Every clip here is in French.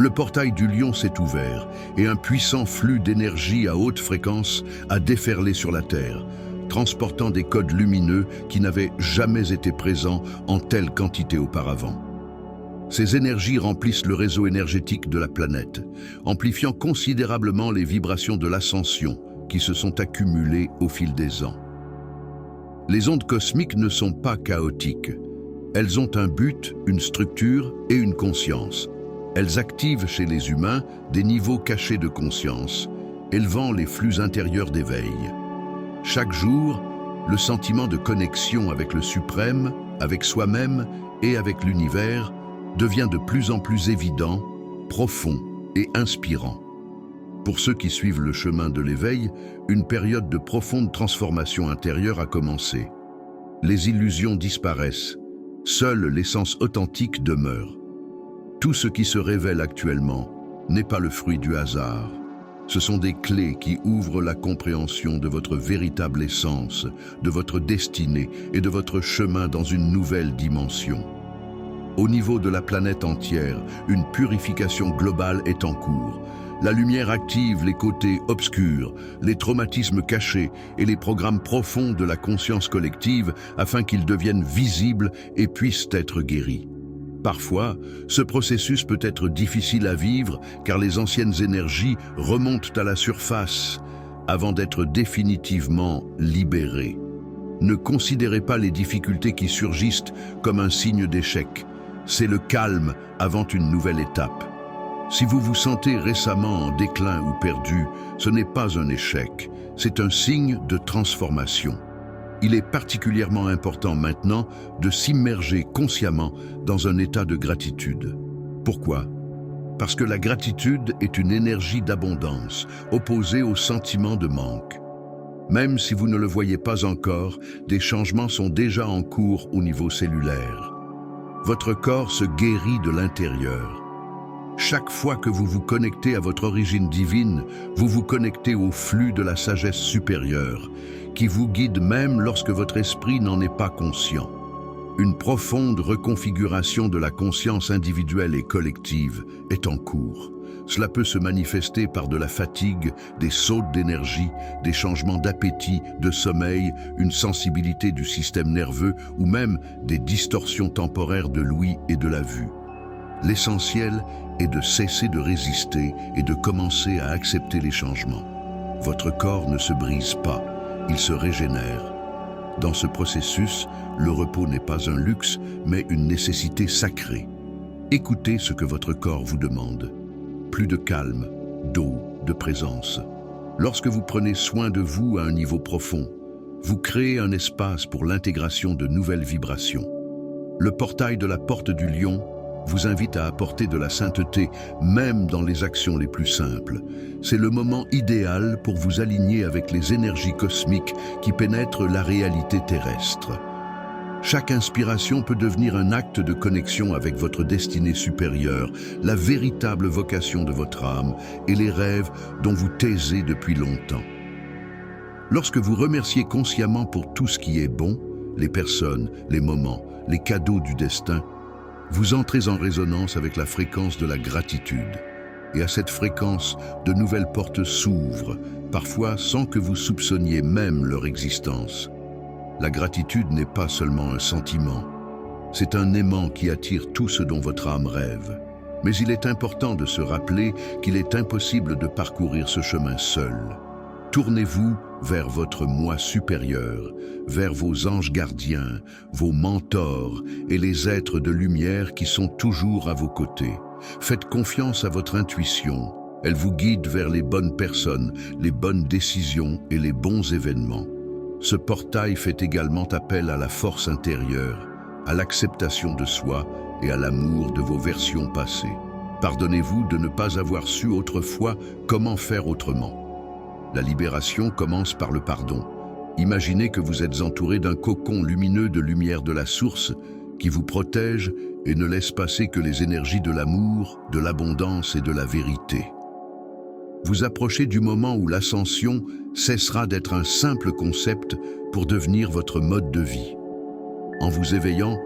Le portail du lion s'est ouvert et un puissant flux d'énergie à haute fréquence a déferlé sur la Terre, transportant des codes lumineux qui n'avaient jamais été présents en telle quantité auparavant. Ces énergies remplissent le réseau énergétique de la planète, amplifiant considérablement les vibrations de l'ascension qui se sont accumulées au fil des ans. Les ondes cosmiques ne sont pas chaotiques. Elles ont un but, une structure et une conscience. Elles activent chez les humains des niveaux cachés de conscience, élevant les flux intérieurs d'éveil. Chaque jour, le sentiment de connexion avec le suprême, avec soi-même et avec l'univers devient de plus en plus évident, profond et inspirant. Pour ceux qui suivent le chemin de l'éveil, une période de profonde transformation intérieure a commencé. Les illusions disparaissent, seule l'essence authentique demeure. Tout ce qui se révèle actuellement n'est pas le fruit du hasard. Ce sont des clés qui ouvrent la compréhension de votre véritable essence, de votre destinée et de votre chemin dans une nouvelle dimension. Au niveau de la planète entière, une purification globale est en cours. La lumière active les côtés obscurs, les traumatismes cachés et les programmes profonds de la conscience collective afin qu'ils deviennent visibles et puissent être guéris. Parfois, ce processus peut être difficile à vivre car les anciennes énergies remontent à la surface avant d'être définitivement libérées. Ne considérez pas les difficultés qui surgissent comme un signe d'échec. C'est le calme avant une nouvelle étape. Si vous vous sentez récemment en déclin ou perdu, ce n'est pas un échec, c'est un signe de transformation. Il est particulièrement important maintenant de s'immerger consciemment dans un état de gratitude. Pourquoi? Parce que la gratitude est une énergie d'abondance, opposée au sentiment de manque. Même si vous ne le voyez pas encore, des changements sont déjà en cours au niveau cellulaire. Votre corps se guérit de l'intérieur. Chaque fois que vous vous connectez à votre origine divine, vous vous connectez au flux de la sagesse supérieure, qui vous guide même lorsque votre esprit n'en est pas conscient. Une profonde reconfiguration de la conscience individuelle et collective est en cours. Cela peut se manifester par de la fatigue, des sautes d'énergie, des changements d'appétit, de sommeil, une sensibilité du système nerveux ou même des distorsions temporaires de l'ouïe et de la vue. L'essentiel est de cesser de résister et de commencer à accepter les changements. Votre corps ne se brise pas, il se régénère. Dans ce processus, le repos n'est pas un luxe, mais une nécessité sacrée. Écoutez ce que votre corps vous demande. Plus de calme, d'eau, de présence. Lorsque vous prenez soin de vous à un niveau profond, vous créez un espace pour l'intégration de nouvelles vibrations. Le portail de la porte du lion vous invite à apporter de la sainteté, même dans les actions les plus simples. C'est le moment idéal pour vous aligner avec les énergies cosmiques qui pénètrent la réalité terrestre. Chaque inspiration peut devenir un acte de connexion avec votre destinée supérieure, la véritable vocation de votre âme et les rêves dont vous taisez depuis longtemps. Lorsque vous remerciez consciemment pour tout ce qui est bon, les personnes, les moments, les cadeaux du destin, vous entrez en résonance avec la fréquence de la gratitude. Et à cette fréquence, de nouvelles portes s'ouvrent, parfois sans que vous soupçonniez même leur existence. La gratitude n'est pas seulement un sentiment, c'est un aimant qui attire tout ce dont votre âme rêve. Mais il est important de se rappeler qu'il est impossible de parcourir ce chemin seul. Tournez-vous vers votre moi supérieur, vers vos anges gardiens, vos mentors et les êtres de lumière qui sont toujours à vos côtés. Faites confiance à votre intuition. Elle vous guide vers les bonnes personnes, les bonnes décisions et les bons événements. Ce portail fait également appel à la force intérieure, à l'acceptation de soi et à l'amour de vos versions passées. Pardonnez-vous de ne pas avoir su autrefois comment faire autrement. La libération commence par le pardon. Imaginez que vous êtes entouré d'un cocon lumineux de lumière de la source qui vous protège et ne laisse passer que les énergies de l'amour, de l'abondance et de la vérité. Vous approchez du moment où l'ascension cessera d'être un simple concept pour devenir votre mode de vie. En vous éveillant,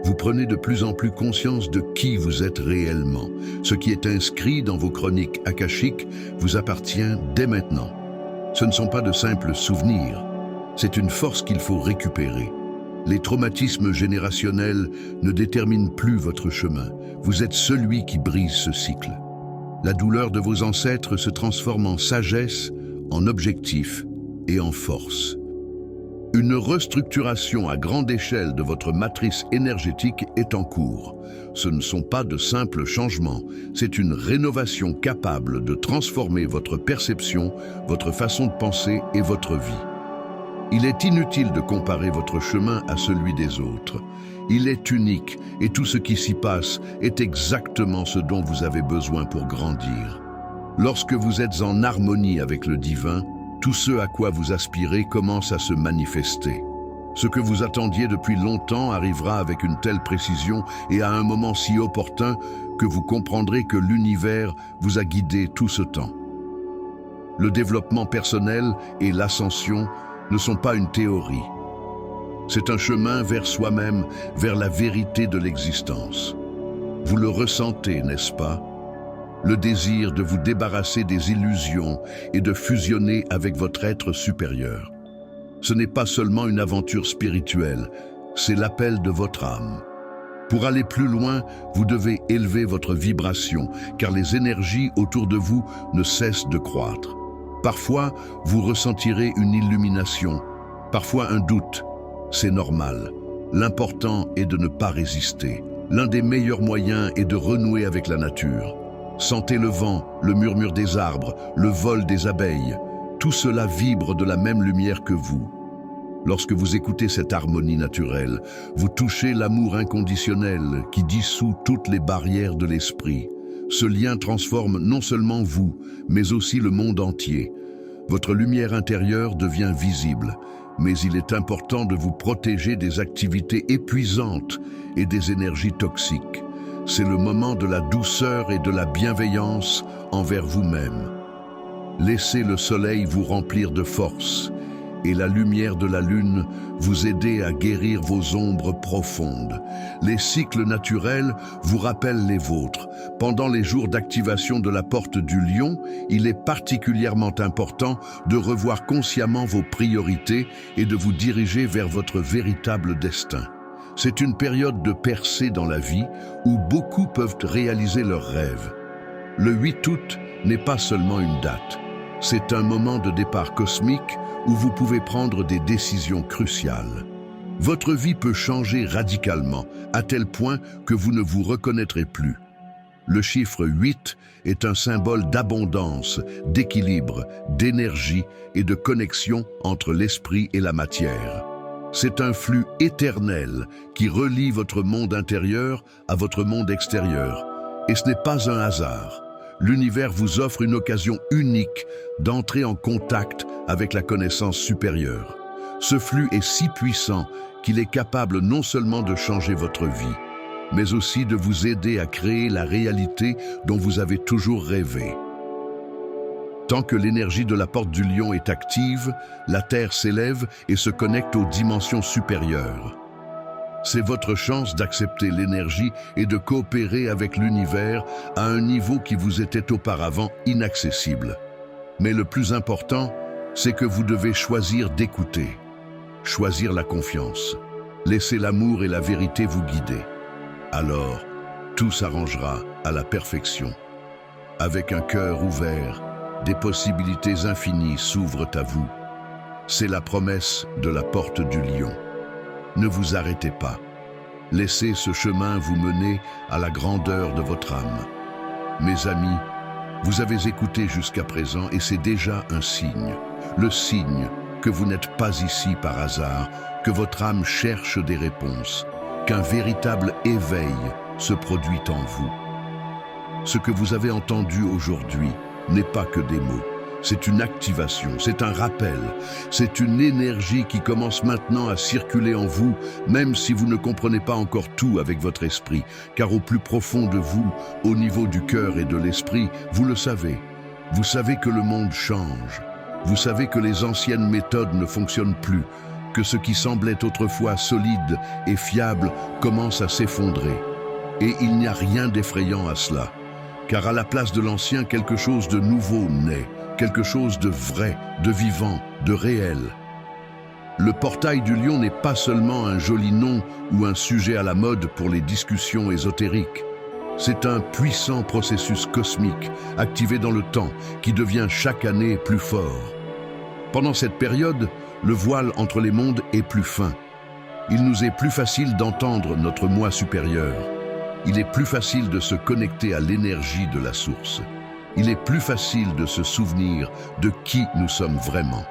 Vous prenez de plus en plus conscience de qui vous êtes réellement. Ce qui est inscrit dans vos chroniques akashiques vous appartient dès maintenant. Ce ne sont pas de simples souvenirs, c'est une force qu'il faut récupérer. Les traumatismes générationnels ne déterminent plus votre chemin. Vous êtes celui qui brise ce cycle. La douleur de vos ancêtres se transforme en sagesse, en objectif et en force. Une restructuration à grande échelle de votre matrice énergétique est en cours. Ce ne sont pas de simples changements, c'est une rénovation capable de transformer votre perception, votre façon de penser et votre vie. Il est inutile de comparer votre chemin à celui des autres. Il est unique et tout ce qui s'y passe est exactement ce dont vous avez besoin pour grandir. Lorsque vous êtes en harmonie avec le divin, tout ce à quoi vous aspirez commence à se manifester. Ce que vous attendiez depuis longtemps arrivera avec une telle précision et à un moment si opportun que vous comprendrez que l'univers vous a guidé tout ce temps. Le développement personnel et l'ascension ne sont pas une théorie. C'est un chemin vers soi-même, vers la vérité de l'existence. Vous le ressentez, n'est-ce pas? Le désir de vous débarrasser des illusions et de fusionner avec votre être supérieur. Ce n'est pas seulement une aventure spirituelle, c'est l'appel de votre âme. Pour aller plus loin, vous devez élever votre vibration, car les énergies autour de vous ne cessent de croître. Parfois, vous ressentirez une illumination, parfois un doute. C'est normal. L'important est de ne pas résister. L'un des meilleurs moyens est de renouer avec la nature. Sentez le vent, le murmure des arbres, le vol des abeilles. Tout cela vibre de la même lumière que vous. Lorsque vous écoutez cette harmonie naturelle, vous touchez l'amour inconditionnel qui dissout toutes les barrières de l'esprit. Ce lien transforme non seulement vous, mais aussi le monde entier. Votre lumière intérieure devient visible, mais il est important de vous protéger des activités épuisantes et des énergies toxiques. C'est le moment de la douceur et de la bienveillance envers vous-même. Laissez le soleil vous remplir de force et la lumière de la lune vous aider à guérir vos ombres profondes. Les cycles naturels vous rappellent les vôtres. Pendant les jours d'activation de la porte du lion, il est particulièrement important de revoir consciemment vos priorités et de vous diriger vers votre véritable destin. C'est une période de percée dans la vie où beaucoup peuvent réaliser leurs rêves. Le 8 août n'est pas seulement une date. C'est un moment de départ cosmique où vous pouvez prendre des décisions cruciales. Votre vie peut changer radicalement, à tel point que vous ne vous reconnaîtrez plus. Le chiffre 8 est un symbole d'abondance, d'équilibre, d'énergie et de connexion entre l'esprit et la matière. C'est un flux éternel qui relie votre monde intérieur à votre monde extérieur. Et ce n'est pas un hasard. L'univers vous offre une occasion unique d'entrer en contact avec la connaissance supérieure. Ce flux est si puissant qu'il est capable non seulement de changer votre vie, mais aussi de vous aider à créer la réalité dont vous avez toujours rêvé. Tant que l'énergie de la porte du lion est active, la Terre s'élève et se connecte aux dimensions supérieures. C'est votre chance d'accepter l'énergie et de coopérer avec l'univers à un niveau qui vous était auparavant inaccessible. Mais le plus important, c'est que vous devez choisir d'écouter, choisir la confiance, laisser l'amour et la vérité vous guider. Alors, tout s'arrangera à la perfection. Avec un cœur ouvert, des possibilités infinies s'ouvrent à vous. C'est la promesse de la porte du lion. Ne vous arrêtez pas. Laissez ce chemin vous mener à la grandeur de votre âme. Mes amis, vous avez écouté jusqu'à présent et c'est déjà un signe. Le signe que vous n'êtes pas ici par hasard, que votre âme cherche des réponses, qu'un véritable éveil se produit en vous. Ce que vous avez entendu aujourd'hui n'est pas que des mots. C'est une activation, c'est un rappel, c'est une énergie qui commence maintenant à circuler en vous, même si vous ne comprenez pas encore tout avec votre esprit, car au plus profond de vous, au niveau du cœur et de l'esprit, vous le savez. Vous savez que le monde change. Vous savez que les anciennes méthodes ne fonctionnent plus. que ce qui semblait autrefois solide et fiable commence à s'effondrer. Et il n'y a rien d'effrayant à cela, car à la place de l'ancien, quelque chose de nouveau naît, quelque chose de vrai, de vivant, de réel. Le portail du lion n'est pas seulement un joli nom ou un sujet à la mode pour les discussions ésotériques. C'est un puissant processus cosmique, activé dans le temps, qui devient chaque année plus fort. Pendant cette période, le voile entre les mondes est plus fin. Il nous est plus facile d'entendre notre moi supérieur. Il est plus facile de se connecter à l'énergie de la source. Il est plus facile de se souvenir de qui nous sommes vraiment.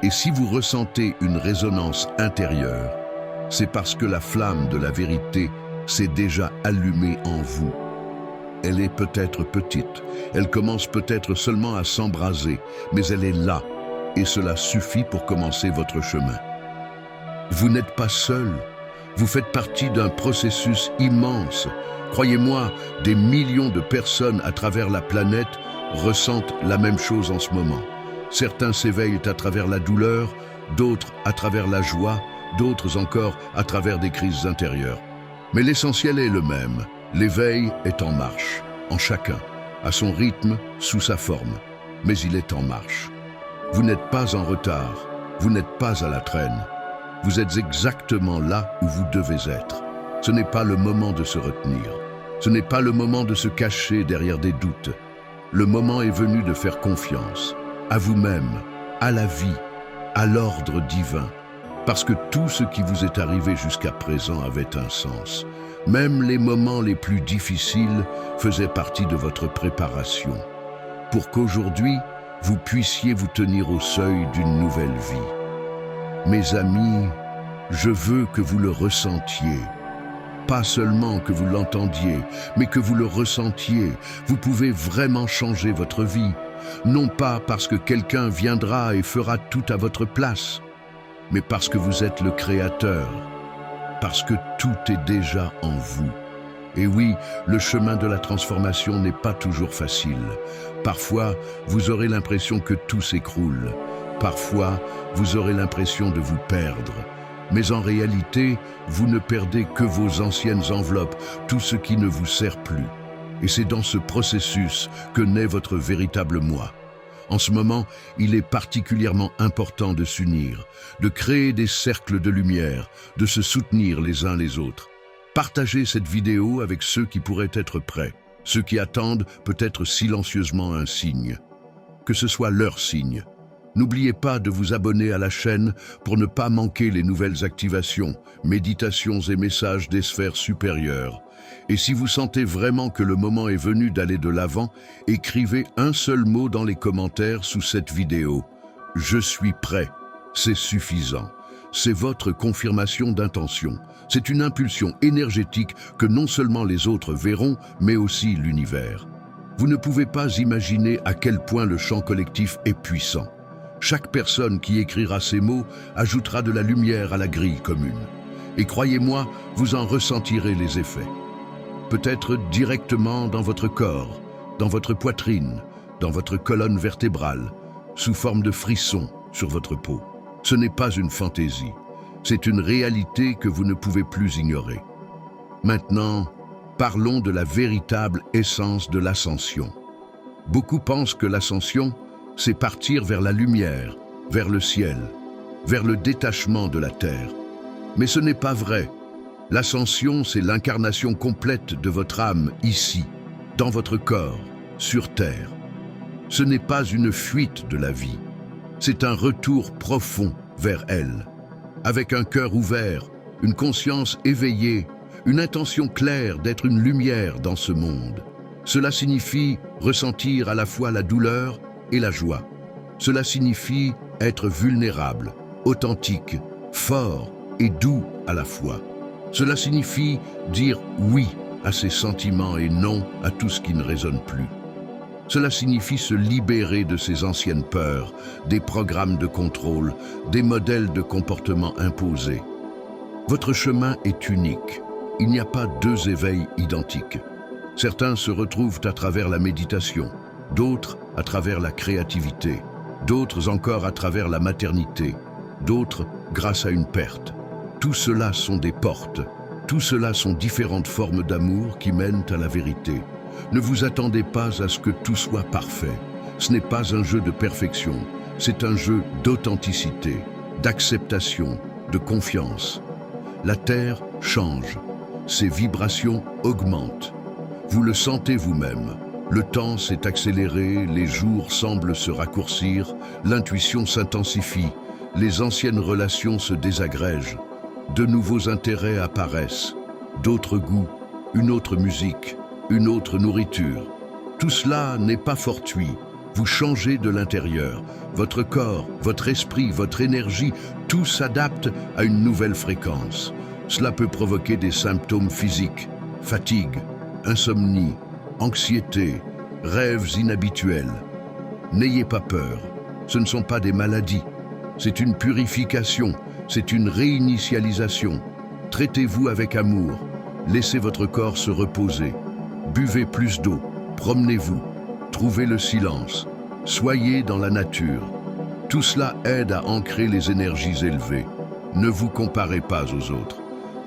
Et si vous ressentez une résonance intérieure, c'est parce que la flamme de la vérité s'est déjà allumée en vous. Elle est peut-être petite, elle commence peut-être seulement à s'embraser, mais elle est là, et cela suffit pour commencer votre chemin. Vous n'êtes pas seul, vous faites partie d'un processus immense. Croyez-moi, des millions de personnes à travers la planète ressentent la même chose en ce moment. Certains s'éveillent à travers la douleur, d'autres à travers la joie, d'autres encore à travers des crises intérieures. Mais l'essentiel est le même. L'éveil est en marche, en chacun, à son rythme, sous sa forme. Mais il est en marche. Vous n'êtes pas en retard, vous n'êtes pas à la traîne. Vous êtes exactement là où vous devez être. Ce n'est pas le moment de se retenir. Ce n'est pas le moment de se cacher derrière des doutes. Le moment est venu de faire confiance à vous-même, à la vie, à l'ordre divin. Parce que tout ce qui vous est arrivé jusqu'à présent avait un sens. Même les moments les plus difficiles faisaient partie de votre préparation. Pour qu'aujourd'hui, vous puissiez vous tenir au seuil d'une nouvelle vie. Mes amis, je veux que vous le ressentiez. Pas seulement que vous l'entendiez, mais que vous le ressentiez. Vous pouvez vraiment changer votre vie. Non pas parce que quelqu'un viendra et fera tout à votre place, mais parce que vous êtes le créateur, parce que tout est déjà en vous. Et oui, le chemin de la transformation n'est pas toujours facile. Parfois, vous aurez l'impression que tout s'écroule. Parfois, vous aurez l'impression de vous perdre. Mais en réalité, vous ne perdez que vos anciennes enveloppes, tout ce qui ne vous sert plus. Et c'est dans ce processus que naît votre véritable moi. En ce moment, il est particulièrement important de s'unir, de créer des cercles de lumière, de se soutenir les uns les autres. Partagez cette vidéo avec ceux qui pourraient être prêts, ceux qui attendent peut-être silencieusement un signe. Que ce soit leur signe. N'oubliez pas de vous abonner à la chaîne pour ne pas manquer les nouvelles activations, méditations et messages des sphères supérieures. Et si vous sentez vraiment que le moment est venu d'aller de l'avant, écrivez un seul mot dans les commentaires sous cette vidéo. Je suis prêt. C'est suffisant. C'est votre confirmation d'intention. C'est une impulsion énergétique que non seulement les autres verront, mais aussi l'univers. Vous ne pouvez pas imaginer à quel point le champ collectif est puissant. Chaque personne qui écrira ces mots ajoutera de la lumière à la grille commune. Et croyez-moi, vous en ressentirez les effets. Peut-être directement dans votre corps, dans votre poitrine, dans votre colonne vertébrale, sous forme de frissons sur votre peau. Ce n'est pas une fantaisie, c'est une réalité que vous ne pouvez plus ignorer. Maintenant, parlons de la véritable essence de l'ascension. Beaucoup pensent que l'ascension, c'est partir vers la lumière, vers le ciel, vers le détachement de la terre. Mais ce n'est pas vrai. L'ascension, c'est l'incarnation complète de votre âme ici, dans votre corps, sur terre. Ce n'est pas une fuite de la vie, c'est un retour profond vers elle, avec un cœur ouvert, une conscience éveillée, une intention claire d'être une lumière dans ce monde. Cela signifie ressentir à la fois la douleur et la joie. Cela signifie être vulnérable, authentique, fort et doux à la fois. Cela signifie dire oui à ses sentiments et non à tout ce qui ne résonne plus. Cela signifie se libérer de ses anciennes peurs, des programmes de contrôle, des modèles de comportement imposés. Votre chemin est unique. Il n'y a pas deux éveils identiques. Certains se retrouvent à travers la méditation, d'autres à travers la créativité, d'autres encore à travers la maternité, d'autres grâce à une perte. Tout cela sont des portes. Tout cela sont différentes formes d'amour qui mènent à la vérité. Ne vous attendez pas à ce que tout soit parfait. Ce n'est pas un jeu de perfection, c'est un jeu d'authenticité, d'acceptation, de confiance. La Terre change, ses vibrations augmentent. Vous le sentez vous-même. Le temps s'est accéléré, les jours semblent se raccourcir, l'intuition s'intensifie, les anciennes relations se désagrègent, de nouveaux intérêts apparaissent, d'autres goûts, une autre musique, une autre nourriture. Tout cela n'est pas fortuit. Vous changez de l'intérieur. Votre corps, votre esprit, votre énergie, tout s'adapte à une nouvelle fréquence. Cela peut provoquer des symptômes physiques, fatigue, insomnie, anxiété, rêves inhabituels. N'ayez pas peur. Ce ne sont pas des maladies. C'est une purification, c'est une réinitialisation. Traitez-vous avec amour. Laissez votre corps se reposer. Buvez plus d'eau. Promenez-vous. Trouvez le silence. Soyez dans la nature. Tout cela aide à ancrer les énergies élevées. Ne vous comparez pas aux autres.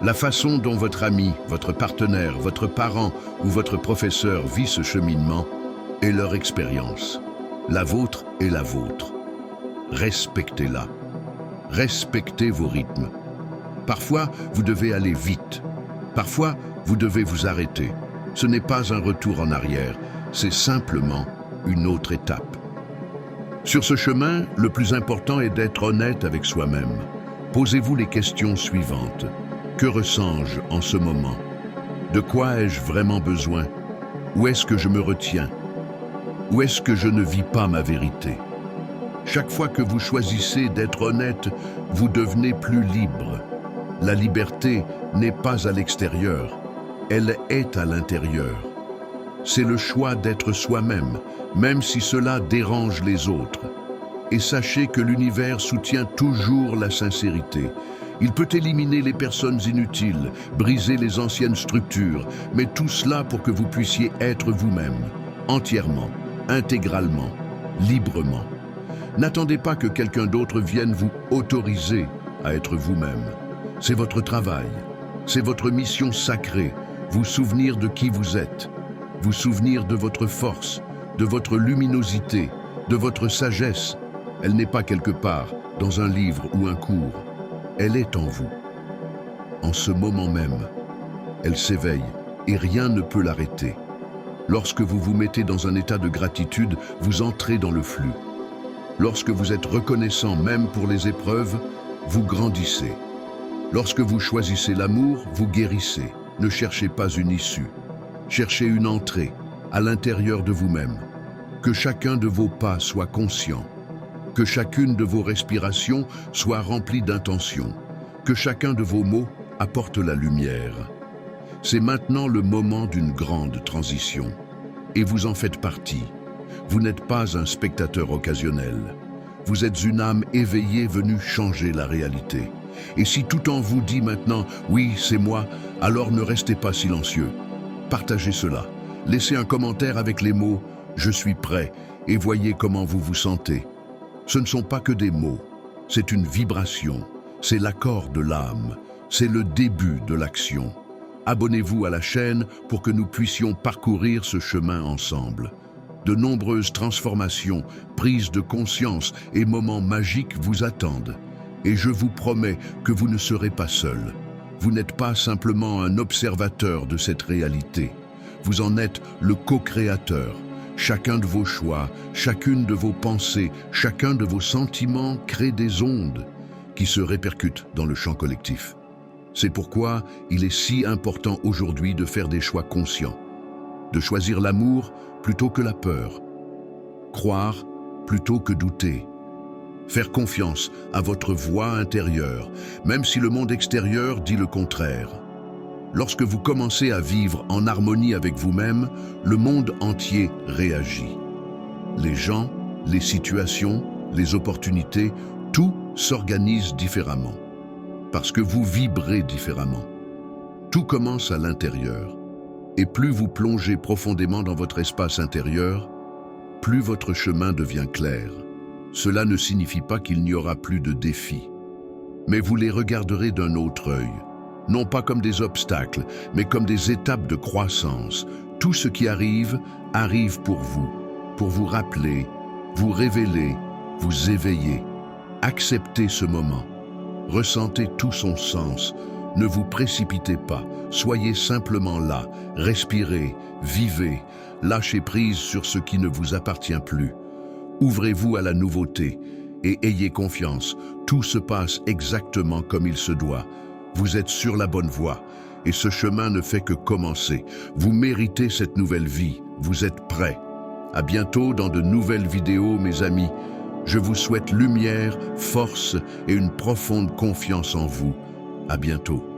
La façon dont votre ami, votre partenaire, votre parent ou votre professeur vit ce cheminement est leur expérience. La vôtre est la vôtre. Respectez-la. Respectez vos rythmes. Parfois, vous devez aller vite. Parfois, vous devez vous arrêter. Ce n'est pas un retour en arrière, c'est simplement une autre étape. Sur ce chemin, le plus important est d'être honnête avec soi-même. Posez-vous les questions suivantes. Que ressens-je en ce moment? De quoi ai-je vraiment besoin? Où est-ce que je me retiens? Où est-ce que je ne vis pas ma vérité? Chaque fois que vous choisissez d'être honnête, vous devenez plus libre. La liberté n'est pas à l'extérieur, elle est à l'intérieur. C'est le choix d'être soi-même, même si cela dérange les autres. Et sachez que l'univers soutient toujours la sincérité. Il peut éliminer les personnes inutiles, briser les anciennes structures, mais tout cela pour que vous puissiez être vous-même, entièrement, intégralement, librement. N'attendez pas que quelqu'un d'autre vienne vous autoriser à être vous-même. C'est votre travail, c'est votre mission sacrée, vous souvenir de qui vous êtes, vous souvenir de votre force, de votre luminosité, de votre sagesse. Elle n'est pas quelque part, dans un livre ou un cours. Elle est en vous. En ce moment même, elle s'éveille et rien ne peut l'arrêter. Lorsque vous vous mettez dans un état de gratitude, vous entrez dans le flux. Lorsque vous êtes reconnaissant même pour les épreuves, vous grandissez. Lorsque vous choisissez l'amour, vous guérissez. Ne cherchez pas une issue. Cherchez une entrée à l'intérieur de vous-même. Que chacun de vos pas soit conscient. Que chacune de vos respirations soit remplie d'intention. Que chacun de vos mots apporte la lumière. C'est maintenant le moment d'une grande transition. Et vous en faites partie. Vous n'êtes pas un spectateur occasionnel. Vous êtes une âme éveillée venue changer la réalité. Et si tout en vous dit maintenant « oui, c'est moi », alors ne restez pas silencieux. Partagez cela. Laissez un commentaire avec les mots « je suis prêt » et voyez comment vous vous sentez. Ce ne sont pas que des mots, c'est une vibration, c'est l'accord de l'âme, c'est le début de l'action. Abonnez-vous à la chaîne pour que nous puissions parcourir ce chemin ensemble. De nombreuses transformations, prises de conscience et moments magiques vous attendent. Et je vous promets que vous ne serez pas seul. Vous n'êtes pas simplement un observateur de cette réalité. Vous en êtes le co-créateur. Chacun de vos choix, chacune de vos pensées, chacun de vos sentiments crée des ondes qui se répercutent dans le champ collectif. C'est pourquoi il est si important aujourd'hui de faire des choix conscients, de choisir l'amour plutôt que la peur, croire plutôt que douter, faire confiance à votre voix intérieure, même si le monde extérieur dit le contraire. Lorsque vous commencez à vivre en harmonie avec vous-même, le monde entier réagit. Les gens, les situations, les opportunités, tout s'organise différemment. Parce que vous vibrez différemment. Tout commence à l'intérieur. Et plus vous plongez profondément dans votre espace intérieur, plus votre chemin devient clair. Cela ne signifie pas qu'il n'y aura plus de défis. mais vous les regarderez d'un autre œil. Non pas comme des obstacles, mais comme des étapes de croissance. Tout ce qui arrive, arrive pour vous rappeler, vous révéler, vous éveiller. Acceptez ce moment. Ressentez tout son sens. Ne vous précipitez pas. Soyez simplement là. Respirez, vivez. Lâchez prise sur ce qui ne vous appartient plus. Ouvrez-vous à la nouveauté et ayez confiance. Tout se passe exactement comme il se doit. Vous êtes sur la bonne voie et ce chemin ne fait que commencer. Vous méritez cette nouvelle vie. Vous êtes prêts. À bientôt dans de nouvelles vidéos, mes amis. Je vous souhaite lumière, force et une profonde confiance en vous. À bientôt.